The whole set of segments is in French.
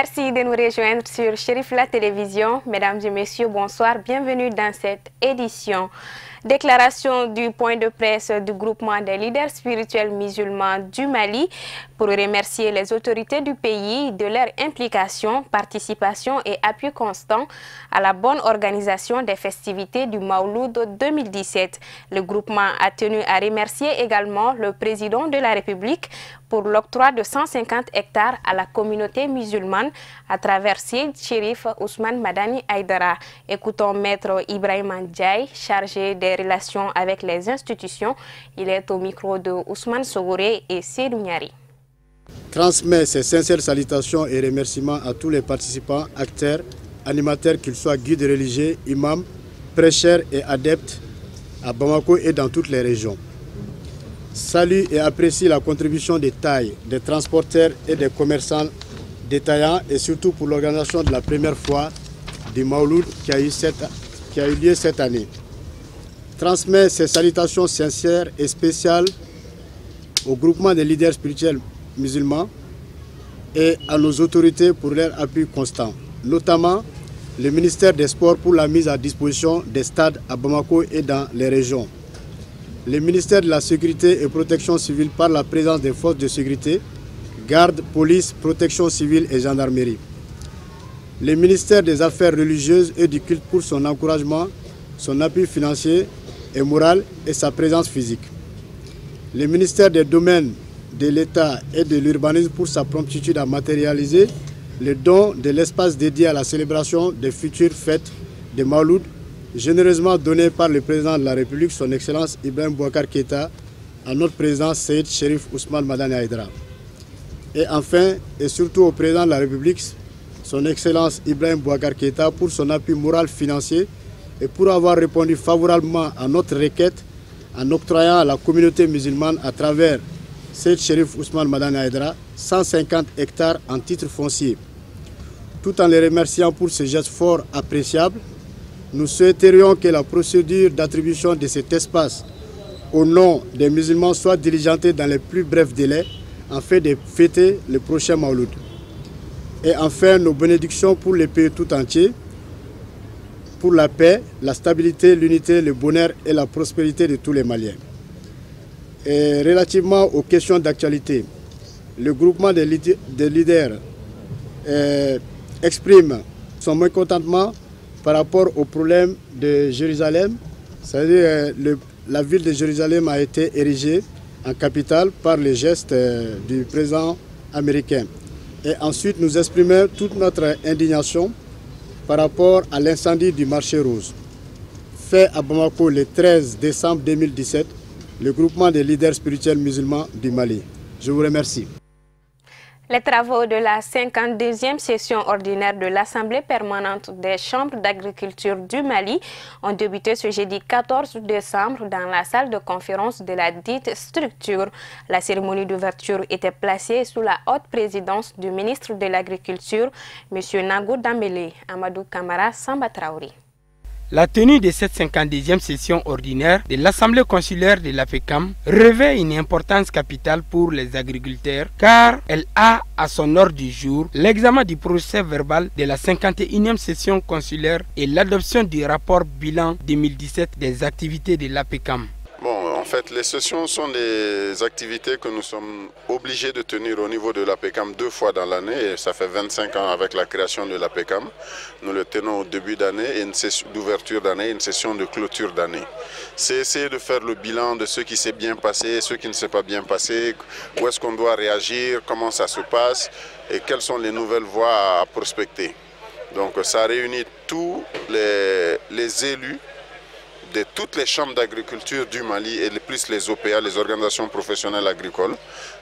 Merci de nous rejoindre sur Chérif la télévision. Mesdames et messieurs, bonsoir. Bienvenue dans cette édition. Déclaration du point de presse du groupement des leaders spirituels musulmans du Mali pour remercier les autorités du pays de leur implication, participation et appui constant à la bonne organisation des festivités du Mawlud 2017. Le groupement a tenu à remercier également le président de la République pour l'octroi de 150 hectares à la communauté musulmane à travers Seyd Chérif Ousmane Madani Aïdara. Écoutons Maître Ibrahim Ndiaye, chargé des relations avec les institutions. Il est au micro de Ousmane Sogoré et Seydou Niari. Transmet ses sincères salutations et remerciements à tous les participants, acteurs, animateurs, qu'ils soient guides religieux, imams, prêcheurs et adeptes à Bamako et dans toutes les régions. Salue et apprécie la contribution des tailles, des transporteurs et des commerçants détaillants et surtout pour l'organisation de la première fois du Mawlud qui a eu lieu cette année. Transmet ses salutations sincères et spéciales au groupement des leaders spirituels musulmans et à nos autorités pour leur appui constant, notamment le ministère des Sports pour la mise à disposition des stades à Bamako et dans les régions, le ministère de la Sécurité et Protection civile par la présence des forces de sécurité, garde, police, protection civile et gendarmerie, le ministère des Affaires religieuses et du culte pour son encouragement, son appui financier et moral et sa présence physique, le ministère des Domaines de l'État et de l'urbanisme pour sa promptitude à matérialiser le don de l'espace dédié à la célébration des futures fêtes de Mawlud, généreusement donné par le président de la République, son Excellence Ibrahim Boubacar Keïta, à notre président Seyd Chérif Ousmane Madani Aïdara. Et enfin, et surtout au président de la République, son Excellence Ibrahim Boubacar Keïta, pour son appui moral financier et pour avoir répondu favorablement à notre requête en octroyant à la communauté musulmane à travers Seyd Chérif Ousmane Madani Aïdara 150 hectares en titre foncier. Tout en les remerciant pour ce geste fort appréciable, nous souhaiterions que la procédure d'attribution de cet espace au nom des musulmans soit diligentée dans les plus brefs délais afin de fêter le prochain Mawlud. Et enfin, nos bénédictions pour le pays tout entier, pour la paix, la stabilité, l'unité, le bonheur et la prospérité de tous les Maliens. Et relativement aux questions d'actualité, le groupement des leaders exprime son mécontentement par rapport au problème de Jérusalem. C'est-à-dire la ville de Jérusalem a été érigée en capitale par les gestes du président américain. Et ensuite, nous exprimons toute notre indignation par rapport à l'incendie du marché rose fait à Bamako le 13 décembre 2017, le groupement des leaders spirituels musulmans du Mali. Je vous remercie. Les travaux de la 52e session ordinaire de l'Assemblée permanente des chambres d'agriculture du Mali ont débuté ce jeudi 14 décembre dans la salle de conférence de la dite structure. La cérémonie d'ouverture était placée sous la haute présidence du ministre de l'Agriculture, M. Nago Dambélé, Amadou Kamara Samba Traoré. La tenue de cette 52e session ordinaire de l'Assemblée consulaire de l'APECAM revêt une importance capitale pour les agriculteurs car elle a à son ordre du jour l'examen du procès verbal de la 51e session consulaire et l'adoption du rapport bilan 2017 des activités de l'APECAM. Bon, en fait, les sessions sont des activités que nous sommes obligés de tenir au niveau de l'APECAM 2 fois dans l'année. Et ça fait 25 ans avec la création de l'APECAM. Nous le tenons au début d'année et une session d'ouverture d'année et une session de clôture d'année. C'est essayer de faire le bilan de ce qui s'est bien passé, ce qui ne s'est pas bien passé, où est-ce qu'on doit réagir, comment ça se passe et quelles sont les nouvelles voies à prospecter. Donc ça réunit tous les élus de toutes les chambres d'agriculture du Mali et plus les OPA, les organisations professionnelles agricoles,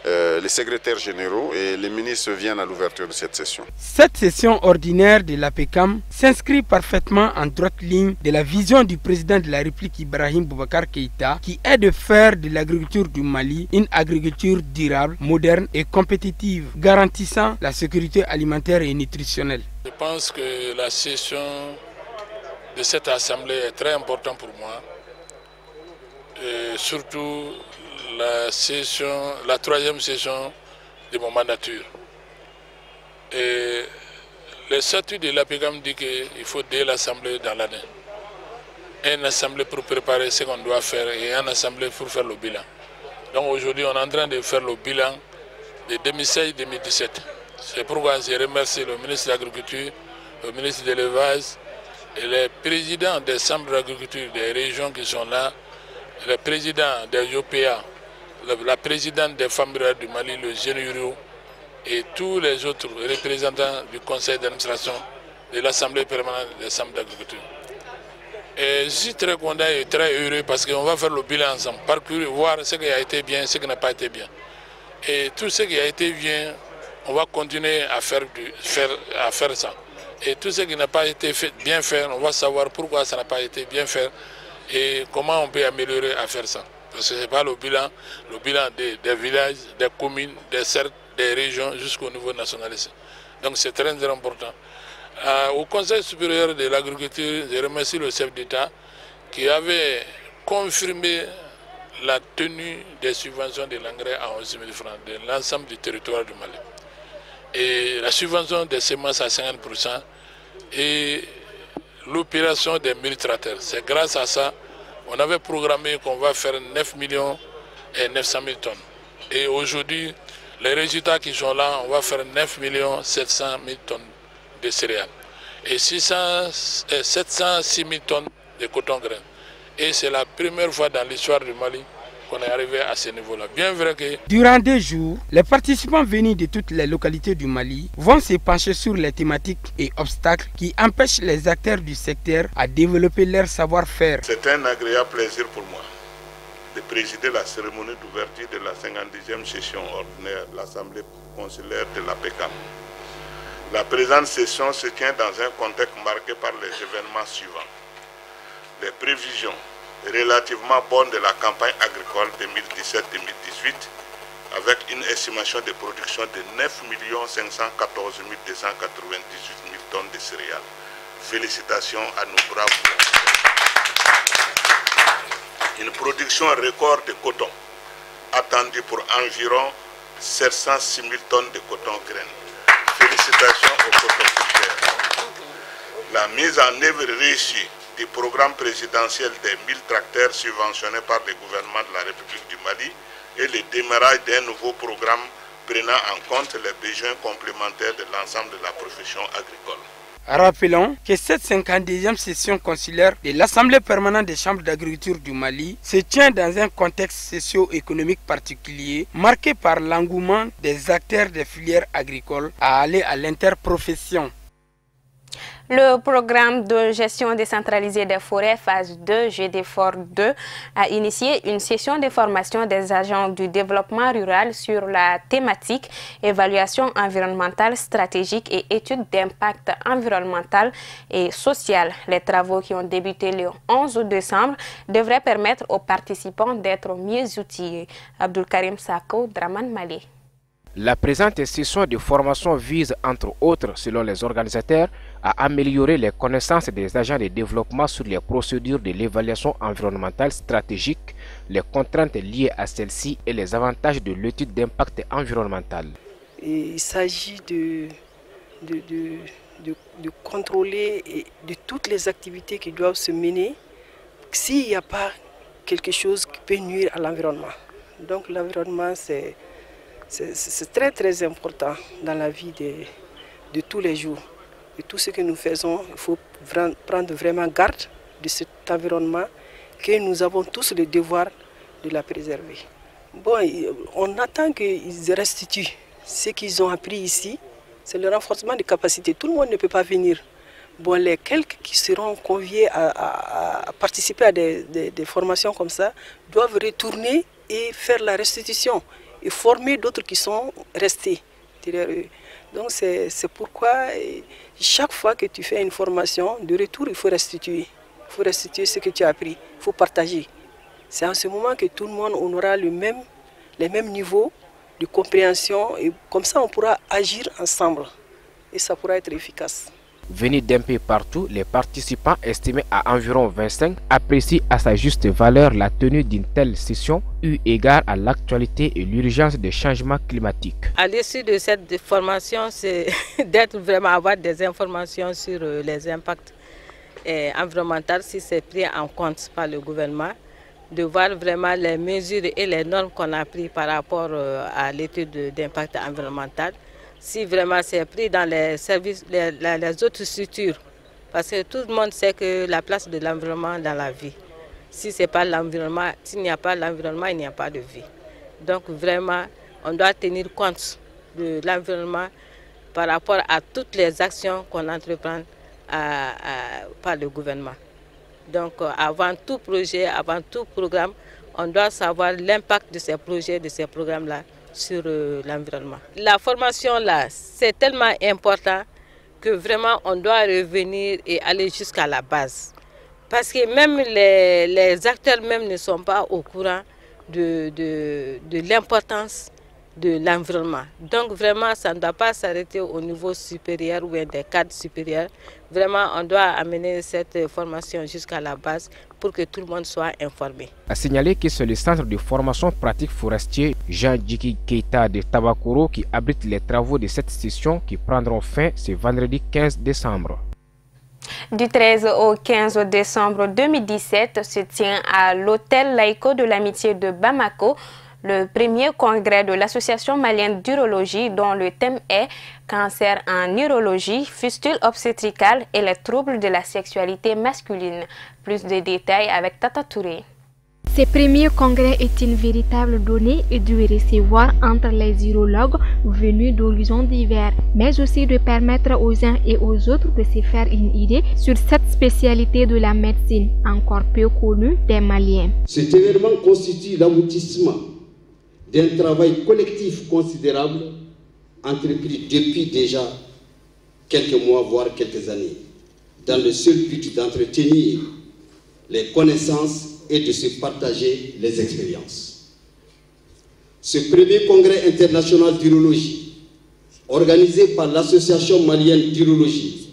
les secrétaires généraux et les ministres viennent à l'ouverture de cette session. Cette session ordinaire de l'APECAM s'inscrit parfaitement en droite ligne de la vision du président de la République Ibrahim Boubacar Keïta qui est de faire de l'agriculture du Mali une agriculture durable, moderne et compétitive, garantissant la sécurité alimentaire et nutritionnelle. Je pense que la session de cette assemblée est très important pour moi, et surtout la troisième session de mon mandature. Et le statut de l'APECAM dit qu'il faut 2 assemblées dans l'année. Une assemblée pour préparer ce qu'on doit faire et une assemblée pour faire le bilan. Donc aujourd'hui, on est en train de faire le bilan de 2016-2017. C'est pourquoi je remercie le ministre de l'Agriculture, le ministre de l'Élevage et les présidents des chambres d'agriculture des régions qui sont là, le président des OPA, la présidente des femmes rurales du Mali, le généraux et tous les autres représentants du conseil d'administration de l'Assemblée permanente des chambres d'agriculture. Et je suis très content et très heureux parce qu'on va faire le bilan ensemble, parcourir, voir ce qui a été bien, ce qui n'a pas été bien. Et tout ce qui a été bien, on va continuer à faire ça. Et tout ce qui n'a pas été bien fait, on va savoir pourquoi ça n'a pas été bien fait et comment on peut améliorer à faire ça. Parce que ce n'est pas le bilan des villages, des communes, des cercles, des régions jusqu'au niveau national ici. Donc c'est très important. Au Conseil supérieur de l'agriculture, je remercie le chef d'État qui avait confirmé la tenue des subventions de l'engrais à 11 000 francs de l'ensemble du territoire du Mali. Et la subvention des semences à 50% et l'opération des multitracteurs. C'est grâce à ça on avait programmé qu'on va faire 9 900 000 tonnes. Et aujourd'hui, les résultats qui sont là, on va faire 9 700 000 tonnes de céréales et 706 000 tonnes de coton grain. Et c'est la première fois dans l'histoire du Mali qu'on est arrivé à ce niveau-là. Bien vrai que... Durant 2 jours, les participants venus de toutes les localités du Mali vont se pencher sur les thématiques et obstacles qui empêchent les acteurs du secteur à développer leur savoir-faire. C'est un agréable plaisir pour moi de présider la cérémonie d'ouverture de la 50e session ordinaire de l'Assemblée consulaire de l'APECAM. La présente session se tient dans un contexte marqué par les événements suivants. Les prévisions relativement bonnes de la campagne agricole 2017-2018 avec une estimation de production de 9 514 298 000 tonnes de céréales. Félicitations à nos braves. Une production record de coton attendue pour environ 706 000 tonnes de coton graine. Félicitations aux cototiculteurs. La mise en œuvre réussie du programme présidentiel des 1000 tracteurs subventionnés par le gouvernement de la République du Mali et le démarrage d'un nouveau programme prenant en compte les besoins complémentaires de l'ensemble de la profession agricole. Rappelons que cette 52e session consulaire de l'Assemblée permanente des chambres d'agriculture du Mali se tient dans un contexte socio-économique particulier marqué par l'engouement des acteurs des filières agricoles à aller à l'interprofession. Le programme de gestion décentralisée des forêts phase 2 GDFOR 2 a initié une session de formation des agents du développement rural sur la thématique évaluation environnementale stratégique et études d'impact environnemental et social. Les travaux qui ont débuté le 11 décembre devraient permettre aux participants d'être mieux outillés. Abdul Karim Sako, Draman Mali. La présente session de formation vise, entre autres, selon les organisateurs, à améliorer les connaissances des agents de développement sur les procédures de l'évaluation environnementale stratégique, les contraintes liées à celle-ci et les avantages de l'étude d'impact environnemental. Il s'agit de contrôler de toutes les activités qui doivent se mener s'il n'y a pas quelque chose qui peut nuire à l'environnement. Donc l'environnement, c'est très très important dans la vie de tous les jours. Et tout ce que nous faisons, il faut prendre vraiment garde de cet environnement que nous avons tous le devoir de la préserver. Bon, on attend qu'ils restituent ce qu'ils ont appris ici. C'est le renforcement des capacités. Tout le monde ne peut pas venir. Bon, les quelques qui seront conviés à participer à des formations comme ça doivent retourner et faire la restitution et former d'autres qui sont restés derrière eux. Donc c'est pourquoi chaque fois que tu fais une formation, de retour, il faut restituer. Il faut restituer ce que tu as appris, il faut partager. C'est en ce moment que tout le monde aura les mêmes niveaux de compréhension et comme ça on pourra agir ensemble et ça pourra être efficace. Venus d'un peu partout, les participants estimés à environ 25 apprécient à sa juste valeur la tenue d'une telle session eu égard à l'actualité et l'urgence des changements climatiques. À l'issue de cette formation, c'est d'être vraiment avoir des informations sur les impacts environnementaux si c'est pris en compte par le gouvernement, de voir vraiment les mesures et les normes qu'on a prises par rapport à l'étude d'impact environnemental. Si vraiment c'est pris dans les services, les autres structures, parce que tout le monde sait que la place de l'environnement dans la vie. Si c'est pas l'environnement, s'il n'y a pas l'environnement, il n'y a pas de vie. Donc vraiment, on doit tenir compte de l'environnement par rapport à toutes les actions qu'on entreprend par le gouvernement. Donc avant tout projet, avant tout programme, on doit savoir l'impact de ces projets, de ces programmes-là sur l'environnement. La formation là, c'est tellement important que vraiment on doit revenir et aller jusqu'à la base. Parce que même les acteurs même ne sont pas au courant de l'importance de l'environnement. Donc vraiment, ça ne doit pas s'arrêter au niveau supérieur ou des cadres supérieurs. Vraiment, on doit amener cette formation jusqu'à la base pour que tout le monde soit informé. A signaler que c'est le centre de formation pratique forestier Jean-Djiki Keita de Tabakoro qui abrite les travaux de cette session qui prendront fin ce vendredi 15 décembre. Du 13 au 15 décembre 2017 se tient à l'hôtel Laïko de l'Amitié de Bamako le premier congrès de l'Association malienne d'urologie dont le thème est cancer en urologie, fistule obstétricale et les troubles de la sexualité masculine. Plus de détails avec Tata Touré. Ce premier congrès est une véritable donnée et de recevoir entre les urologues venus d'horizons divers, mais aussi de permettre aux uns et aux autres de se faire une idée sur cette spécialité de la médecine, encore peu connue des Maliens. Cet événement constitue l'aboutissement d'un travail collectif considérable entrepris depuis déjà quelques mois, voire quelques années, dans le seul but d'entretenir les connaissances et de se partager les expériences. Ce premier congrès international d'urologie, organisé par l'Association malienne d'urologie,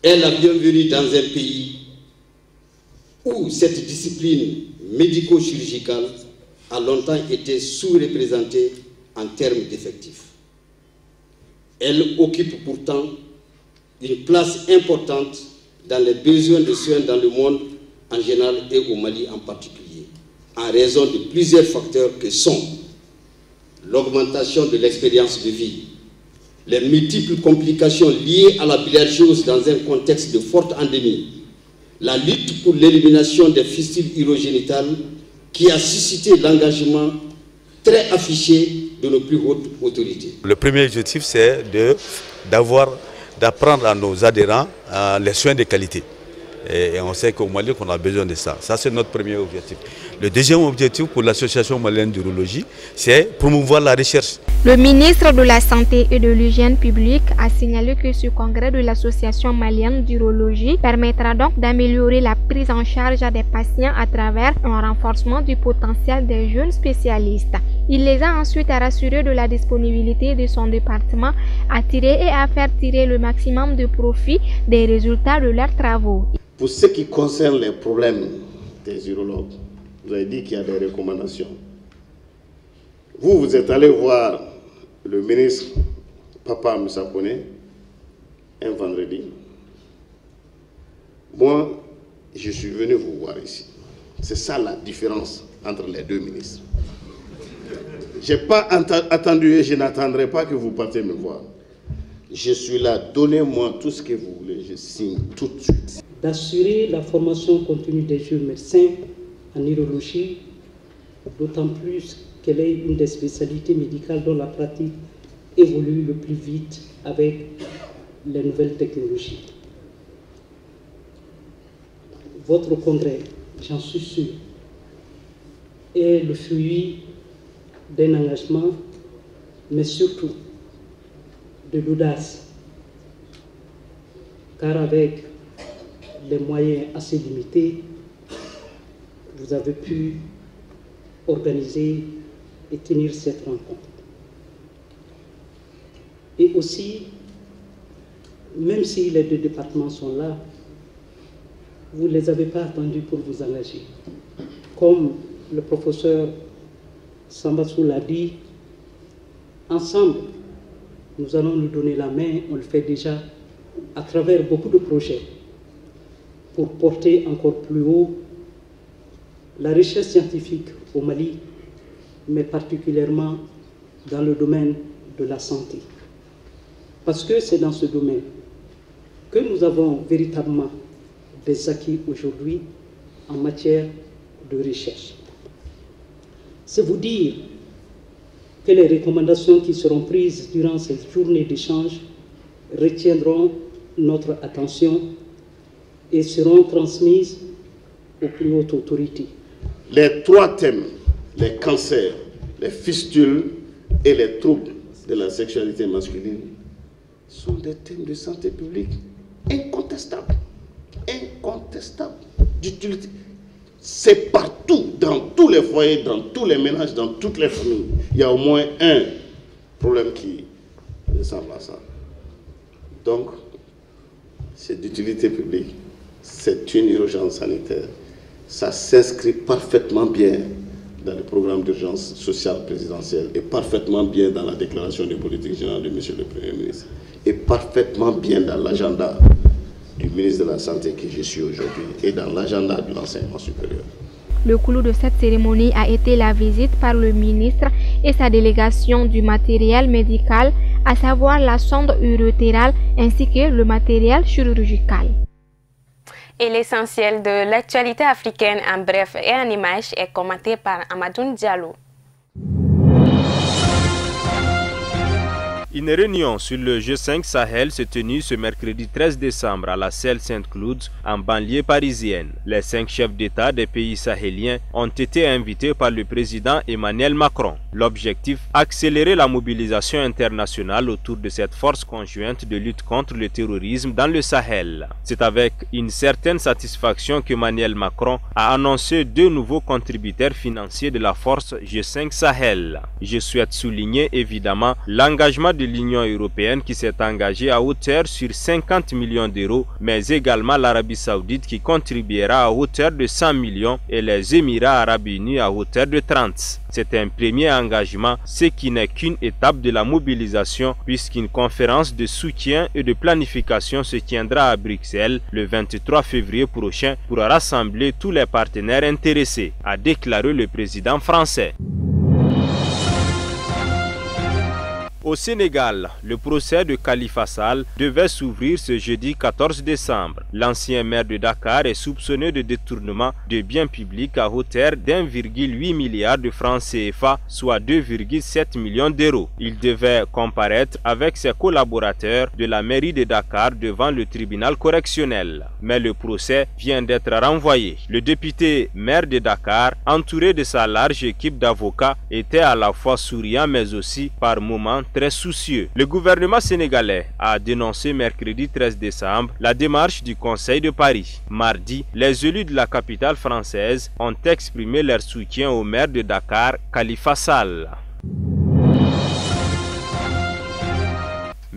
est la bienvenue dans un pays où cette discipline médico-chirurgicale a longtemps été sous-représentée en termes d'effectifs. Elle occupe pourtant une place importante dans les besoins de soins dans le monde en général et au Mali en particulier, en raison de plusieurs facteurs que sont l'augmentation de l'expérience de vie, les multiples complications liées à la bilharziose dans un contexte de forte endémie, la lutte pour l'élimination des fistules urogénitales qui a suscité l'engagement très affiché de nos plus hautes autorités. Le premier objectif, c'est d'apprendre à nos adhérents les soins de qualité. Et on sait qu'au Mali, on a besoin de ça. Ça, c'est notre premier objectif. Le deuxième objectif pour l'Association malienne d'urologie, c'est promouvoir la recherche. Le ministre de la Santé et de l'Hygiène publique a signalé que ce congrès de l'Association malienne d'urologie permettra donc d'améliorer la prise en charge des patients à travers un renforcement du potentiel des jeunes spécialistes. Il les a ensuite rassurés de la disponibilité de son département à tirer et à faire tirer le maximum de profit des résultats de leurs travaux. Pour ce qui concerne les problèmes des urologues, vous avez dit qu'il y a des recommandations. Vous êtes allé voir le ministre Papa Moussakone un vendredi. Moi, je suis venu vous voir ici. C'est ça la différence entre les deux ministres. Je n'ai pas attendu et je n'attendrai pas que vous partiez me voir. Je suis là, donnez-moi tout ce que vous voulez, je signe tout de suite. D'assurer la formation continue des jeunes médecins en urologie, d'autant plus qu'elle est une des spécialités médicales dont la pratique évolue le plus vite avec les nouvelles technologies. Votre congrès, j'en suis sûr, est le fruit d'un engagement, mais surtout de l'audace, car avec les moyens assez limités, vous avez pu organiser et tenir cette rencontre. Et aussi même si les deux départements sont là, vous ne les avez pas attendus pour vous engager. Comme le professeur Sambassou l'a dit, ensemble, nous allons nous donner la main, on le fait déjà à travers beaucoup de projets pour porter encore plus haut la recherche scientifique au Mali, mais particulièrement dans le domaine de la santé. Parce que c'est dans ce domaine que nous avons véritablement des acquis aujourd'hui en matière de recherche. C'est vous dire que les recommandations qui seront prises durant cette journée d'échange retiendront notre attention et seront transmises aux plus hautes autorités. Les trois thèmes, les cancers, les fistules et les troubles de la sexualité masculine, sont des thèmes de santé publique incontestables, d'utilité. C'est partout, dans tous les foyers, dans tous les ménages, dans toutes les familles. Il y a au moins un problème qui ressemble à ça. Donc, c'est d'utilité publique, c'est une urgence sanitaire. Ça s'inscrit parfaitement bien dans le programme d'urgence sociale présidentielle et parfaitement bien dans la déclaration de politique générale de M. le Premier ministre et parfaitement bien dans l'agenda du ministre de la Santé que je suis aujourd'hui et dans l'agenda de l'enseignement supérieur. Le clou de cette cérémonie a été la visite par le ministre et sa délégation du matériel médical, à savoir la sonde urétérale ainsi que le matériel chirurgical. Et l'essentiel de l'actualité africaine en bref et en images est commenté par Amadoun Diallo. Une réunion sur le G5 Sahel s'est tenue ce mercredi 13 décembre à la Selle Sainte-Cloud, en banlieue parisienne. Les 5 chefs d'État des pays sahéliens ont été invités par le président Emmanuel Macron. L'objectif, accélérer la mobilisation internationale autour de cette force conjointe de lutte contre le terrorisme dans le Sahel. C'est avec une certaine satisfaction qu'Emmanuel Macron a annoncé 2 nouveaux contributeurs financiers de la force G5 Sahel. Je souhaite souligner évidemment l'engagement de l'Union européenne qui s'est engagée à hauteur sur 50 millions d'euros, mais également l'Arabie Saoudite qui contribuera à hauteur de 100 millions et les Émirats Arabes Unis à hauteur de 30. C'est un premier engagement, ce qui n'est qu'une étape de la mobilisation puisqu'une conférence de soutien et de planification se tiendra à Bruxelles le 23 février prochain pour rassembler tous les partenaires intéressés, a déclaré le président français. Au Sénégal, le procès de Khalifa Sall devait s'ouvrir ce jeudi 14 décembre. L'ancien maire de Dakar est soupçonné de détournement de biens publics à hauteur d'1,8 milliard de francs CFA, soit 2,7 millions d'euros. Il devait comparaître avec ses collaborateurs de la mairie de Dakar devant le tribunal correctionnel. Mais le procès vient d'être renvoyé. Le député maire de Dakar, entouré de sa large équipe d'avocats, était à la fois souriant mais aussi par moments très soucieux. Le gouvernement sénégalais a dénoncé mercredi 13 décembre la démarche du Conseil de Paris. Mardi, les élus de la capitale française ont exprimé leur soutien au maire de Dakar, Khalifa Sall.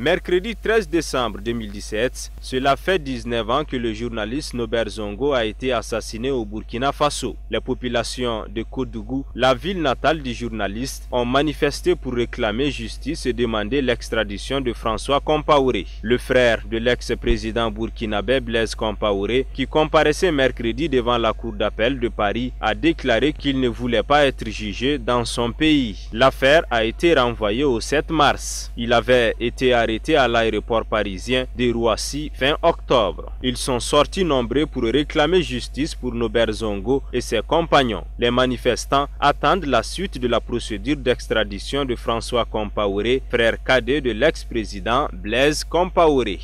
Mercredi 13 décembre 2017, cela fait 19 ans que le journaliste Norbert Zongo a été assassiné au Burkina Faso. Les populations de Koudougou, la ville natale du journaliste, ont manifesté pour réclamer justice et demander l'extradition de François Compaoré. Le frère de l'ex-président burkinabé Blaise Compaoré, qui comparaissait mercredi devant la cour d'appel de Paris, a déclaré qu'il ne voulait pas être jugé dans son pays. L'affaire a été renvoyée au 7 mars. Il avait été arrêté à l'aéroport parisien de Roissy fin octobre. Ils sont sortis nombreux pour réclamer justice pour Norbert Zongo et ses compagnons. Les manifestants attendent la suite de la procédure d'extradition de François Compaoré, frère cadet de l'ex-président Blaise Compaoré.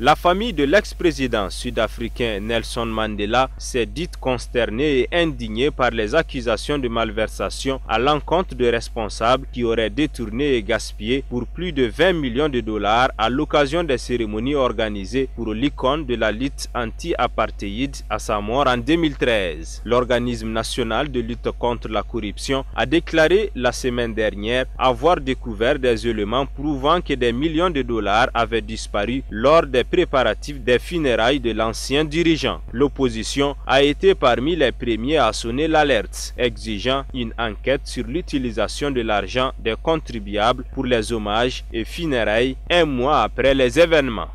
La famille de l'ex-président sud-africain Nelson Mandela s'est dite consternée et indignée par les accusations de malversation à l'encontre de responsables qui auraient détourné et gaspillé pour plus de 20 millions de dollars à l'occasion des cérémonies organisées pour l'icône de la lutte anti-apartheid à sa mort en 2013. L'organisme national de lutte contre la corruption a déclaré la semaine dernière avoir découvert des éléments prouvant que des millions de dollars avaient disparu lors des préparatifs des funérailles de l'ancien dirigeant. L'opposition a été parmi les premiers à sonner l'alerte, exigeant une enquête sur l'utilisation de l'argent des contribuables pour les hommages et funérailles un mois après les événements.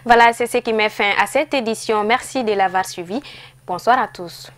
Voilà, c'est ce qui met fin à cette édition. Merci de l'avoir suivi. Bonsoir à tous.